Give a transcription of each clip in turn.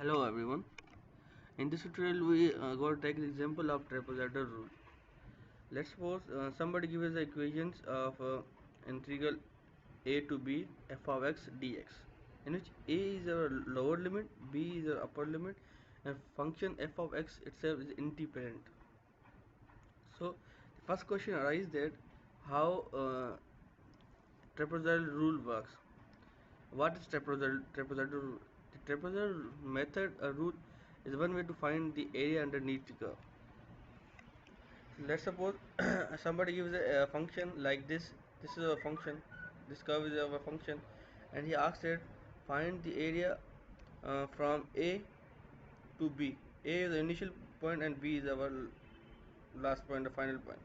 Hello everyone. In this tutorial we going to take the example of trapezoidal rule. Let's suppose somebody gives us the equations of integral a to b f of x dx, in which a is our lower limit, b is our upper limit, and function f of x itself is independent. So the first question arises that how trapezoidal rule works. What is trapezoidal rule? The trapezoidal method rule is one way to find the area underneath the curve. Let's suppose somebody gives a function like this. This is a function. This curve is a function, and he asks it find the area from A to B. A is the initial point and B is our last point, the final point.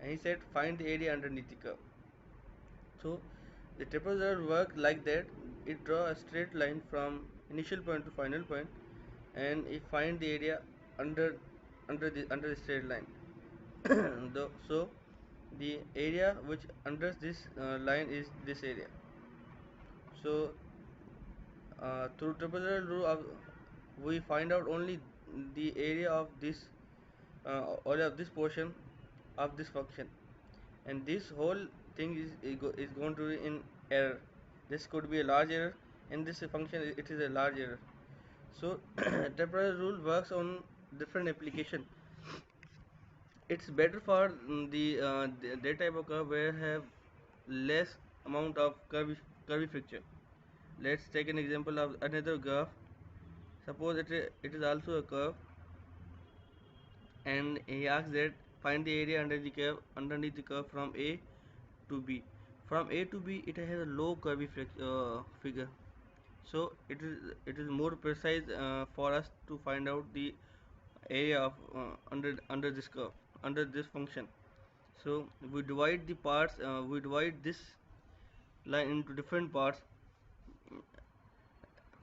And he said find the area underneath the curve. So the trapezoid works like that. It draw a straight line from initial point to final point, and it find the area under under the straight line. So the area which under this line is this area. So through trapezoidal rule we find out only the area of this all of this portion of this function, and this whole thing is going to be in error. This could be a large error. In this function it is a large error. So trapezoidal rule works on different application. It's better for that type of curve where have less amount of curvy feature. Let's take an example of another curve. Suppose it is also a curve, and he asks that find the area underneath the curve from A to B. From A to B it has a low curvy figure, so it is more precise for us to find out the area of under this curve, under this function. So we divide the parts, we divide this line into different parts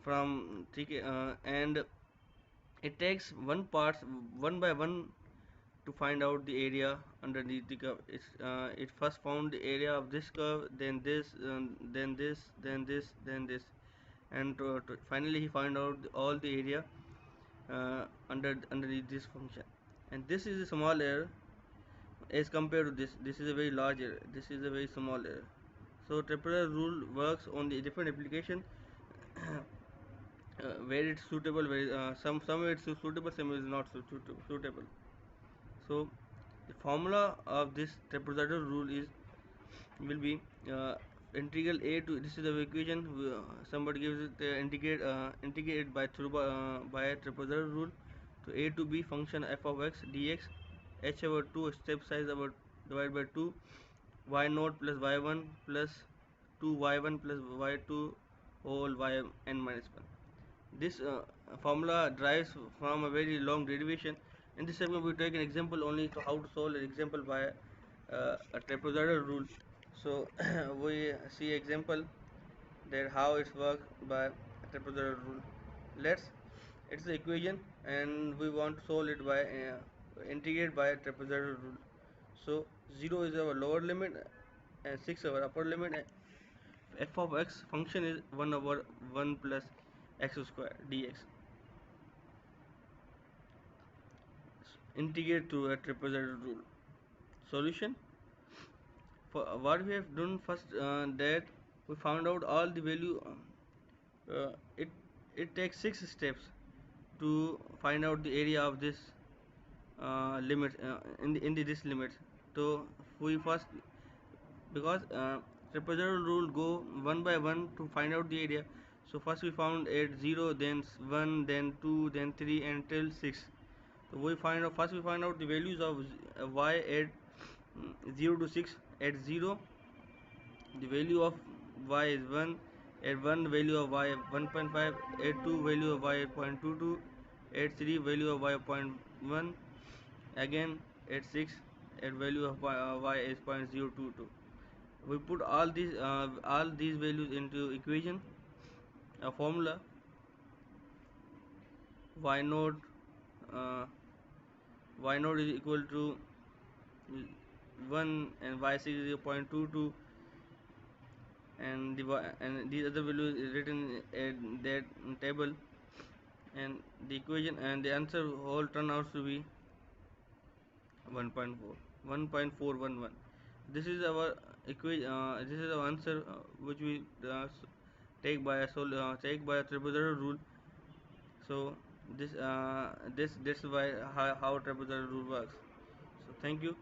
from and it takes one by one to find out the area underneath the curve. It first found the area of this curve, then this, then this, then this, then this, and finally he found out all the area underneath this function. And this is a small error as compared to this. This is a very large error. This is a very small error. So trapezoidal rule works on the different application where it's suitable. Where some it's suitable, some is not suitable. So the formula of this trapezoidal rule is will be integral a to, this is the equation. Somebody gives it integrate by by a trapezoidal rule to a to b function f of x dx, h over 2 step size over divided by 2, y naught plus y1 plus 2y1 plus y2 whole yn minus 1. This formula derives from a very long derivation. In this segment we take an example only to how to solve an example by a trapezoidal rule. So we see example that how it's worked by trapezoidal rule. It's the equation, and we want to solve it by integrate by trapezoidal rule. So 0 is our lower limit and 6 our upper limit. F of x function is 1 over 1 plus x square dx. Integrate through a trapezoidal rule. Solution: for what we have done first, that we found out all the value. uh, it it takes 6 steps to find out the area of this limit, this limit. So we first, because trapezoidal rule go one by one to find out the area. So first we found at 0, then 1, then 2, then 3, until 6. So we find out the values of y at 0 to 6. At 0 the value of y is 1, at 1 value of y 1.5, at 2 value of y 0.22, at 3 value of y 0.1, again at 6 at value of y is 0.022. We put all these values into equation, a formula. y naught uh, y naught is equal to 1 and y6 is 0.22, and these other values is written in that table. and the equation and the answer all turn out to be 1.4 1.411. This is our equation, this is our answer, which we take by a trapezoidal rule. So this is why how trapezoidal rule works. So thank you.